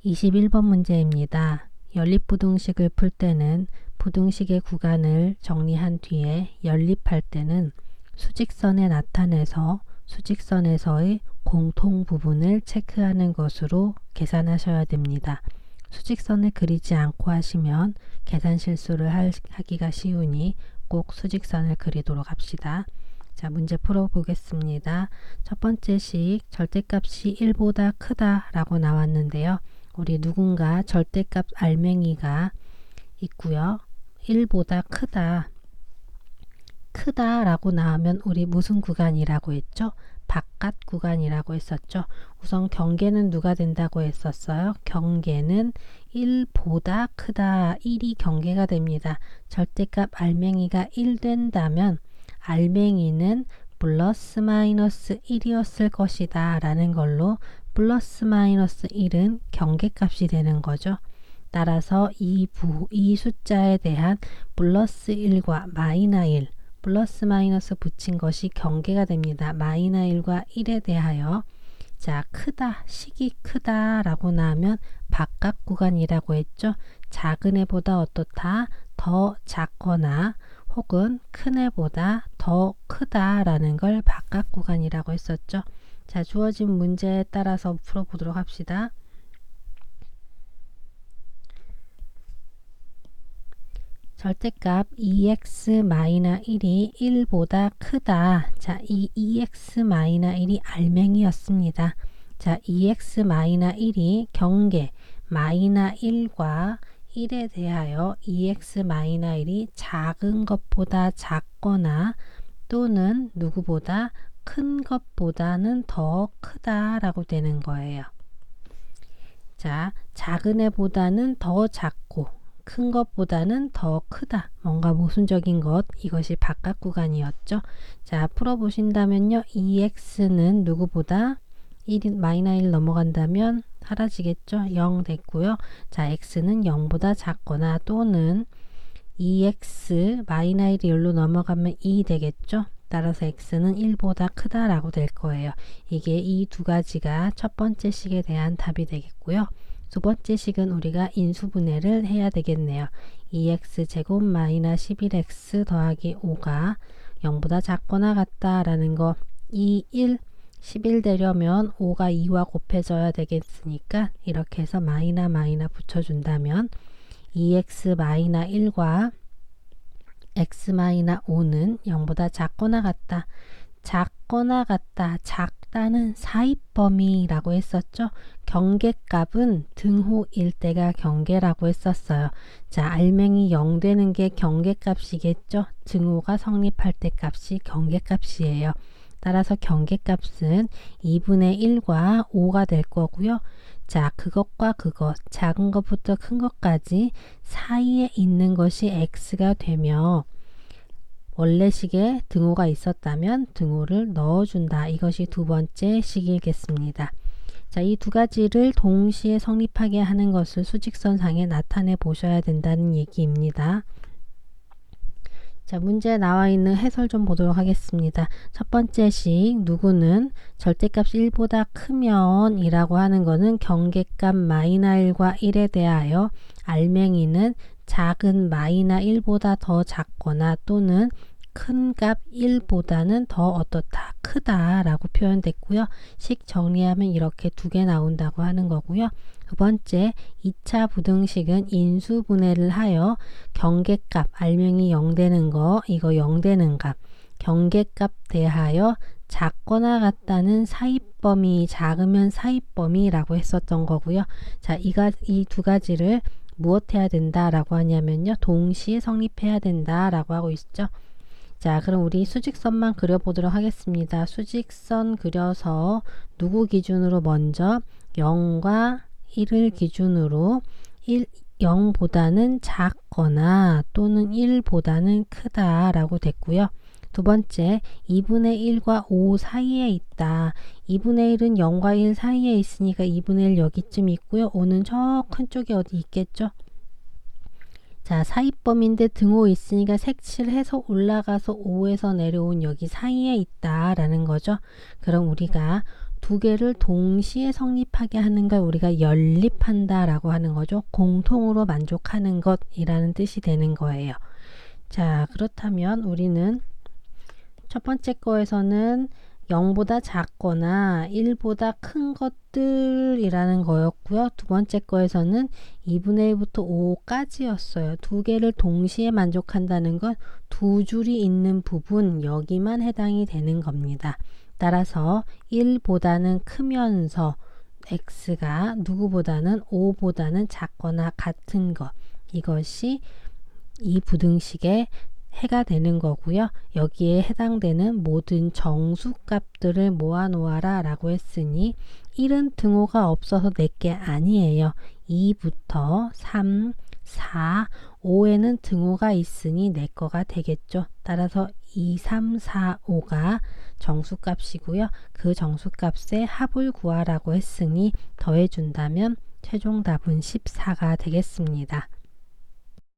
21번 문제입니다. 연립부등식을 풀 때는 부등식의 구간을 정리한 뒤에 연립할 때는 수직선에 나타내서 수직선에서의 공통 부분을 체크하는 것으로 계산하셔야 됩니다. 수직선을 그리지 않고 하시면 계산 실수를 하기가 쉬우니 꼭 수직선을 그리도록 합시다. 자, 문제 풀어보겠습니다. 첫 번째 식, 절대값이 1보다 크다 라고 나왔는데요. 우리 누군가 절대값 알맹이가 있고요. 1보다 크다 라고 나오면 우리 무슨 구간이라고 했죠? 바깥 구간이라고 했었죠. 우선 경계는 누가 된다고 했었어요? 경계는 1보다 크다. 1이 경계가 됩니다. 절대값 알맹이가 1 된다면 알맹이는 플러스 마이너스 1이었을 것이다 라는 걸로 플러스 마이너스 1은 경계값이 되는 거죠. 따라서 이 숫자에 대한 플러스 1과 마이너 1, 플러스 마이너스 붙인 것이 경계가 됩니다. 마이너 1과 1에 대하여 자, 크다, 식이 크다 라고 나오면 바깥 구간이라고 했죠. 작은 애보다 어떻다? 더 작거나 혹은 큰 애보다 더 크다 라는 걸 바깥 구간이라고 했었죠. 자, 주어진 문제에 따라서 풀어보도록 합시다. 절대값 2x-1이 1보다 크다. 자, 이 2x-1이 알맹이였습니다. 자, 2x-1이 경계 마이너 1과 1에 대하여 2x-1이 작은 것보다 작거나 또는 누구보다 큰 것보다는 더 크다 라고 되는 거예요. 자, 작은 애보다는 더 작고 큰 것보다는 더 크다. 뭔가 모순적인 것, 이것이 바깥 구간이었죠. 자, 풀어보신다면요. 2x는 누구보다 1, 마이너 1 넘어간다면 사라지겠죠. 0 됐고요. 자, x는 0보다 작거나 또는 2x 마이너 1이 1로 넘어가면 2 되겠죠. 따라서 x는 1보다 크다라고 될 거예요. 이게 이 두 가지가 첫 번째 식에 대한 답이 되겠고요. 두 번째 식은 우리가 인수분해를 해야 되겠네요. 2x제곱 마이너 11x 더하기 5가 0보다 작거나 같다라는 거 2, 1, 11 되려면 5가 2와 곱해져야 되겠으니까 이렇게 해서 마이너 붙여준다면 2x 마이너 1과 x-5는 0보다 작거나 같다. 작거나 같다. 작다는 사입범위라고 했었죠. 경계값은 등호일 때가 경계라고 했었어요. 자, 알맹이 0 되는 게 경계값이겠죠. 등호가 성립할 때 값이 경계값이에요. 따라서 경계값은 2분의 1과 5가 될 거고요. 자, 그것과 그것, 작은 것부터 큰 것까지 사이에 있는 것이 x가 되며 원래 식에 등호가 있었다면 등호를 넣어준다. 이것이 두 번째 식이겠습니다. 자, 이 두 가지를 동시에 성립하게 하는 것을 수직선상에 나타내 보셔야 된다는 얘기입니다. 자, 문제에 나와 있는 해설 좀 보도록 하겠습니다. 첫 번째 식, 누구는 절대값이 1보다 크면 이라고 하는 것은 경계값 마이너 1과 1에 대하여 알맹이는 작은 마이너 1보다 더 작거나 또는 큰 값 1보다는 더 어떻다, 크다 라고 표현됐고요. 식 정리하면 이렇게 두 개 나온다고 하는 거고요. 두 번째, 2차 부등식은 인수분해를 하여 경계값, 알맹이 0 되는 거, 이거 0 되는 값, 경계값 대하여 작거나 같다는 사입범위, 작으면 사입범위라고 했었던 거고요. 자, 이 두 가지를 무엇 해야 된다라고 하냐면요. 동시에 성립해야 된다라고 하고 있죠. 자, 그럼 우리 수직선만 그려보도록 하겠습니다. 수직선 그려서 누구 기준으로 먼저 0과 1을 기준으로 0보다는 작거나 또는 1보다는 크다라고 됐고요. 두 번째, 2분의 1과 5 사이에 있다. 2분의 1은 0과 1 사이에 있으니까 2분의 1 여기쯤 있고요. 5는 저 큰 쪽에 어디 있겠죠? 자, 사이범인데 등호 있으니까 색칠해서 올라가서 5에서 내려온 여기 사이에 있다라는 거죠. 그럼 우리가 두 개를 동시에 성립하게 하는 걸 우리가 연립한다 라고 하는 거죠. 공통으로 만족하는 것이라는 뜻이 되는 거예요. 자, 그렇다면 우리는 첫 번째 거에서는 0보다 작거나 1보다 큰 것들이라는 거였고요. 두 번째 거에서는 2분의 1부터 5까지였어요. 두 개를 동시에 만족한다는 건 두 줄이 있는 부분 여기만 해당이 되는 겁니다. 따라서 1보다는 크면서 x가 누구보다는 5보다는 작거나 같은 것, 이것이 이 부등식의 해가 되는 거고요. 여기에 해당되는 모든 정수값들을 모아 놓아라 라고 했으니 1은 등호가 없어서 내게 아니에요. 2부터 3, 4, 5에는 등호가 있으니 내 거가 되겠죠. 따라서 2, 3, 4, 5가 정수값이고요. 그 정수값의 합을 구하라고 했으니 더해준다면 최종 답은 14가 되겠습니다.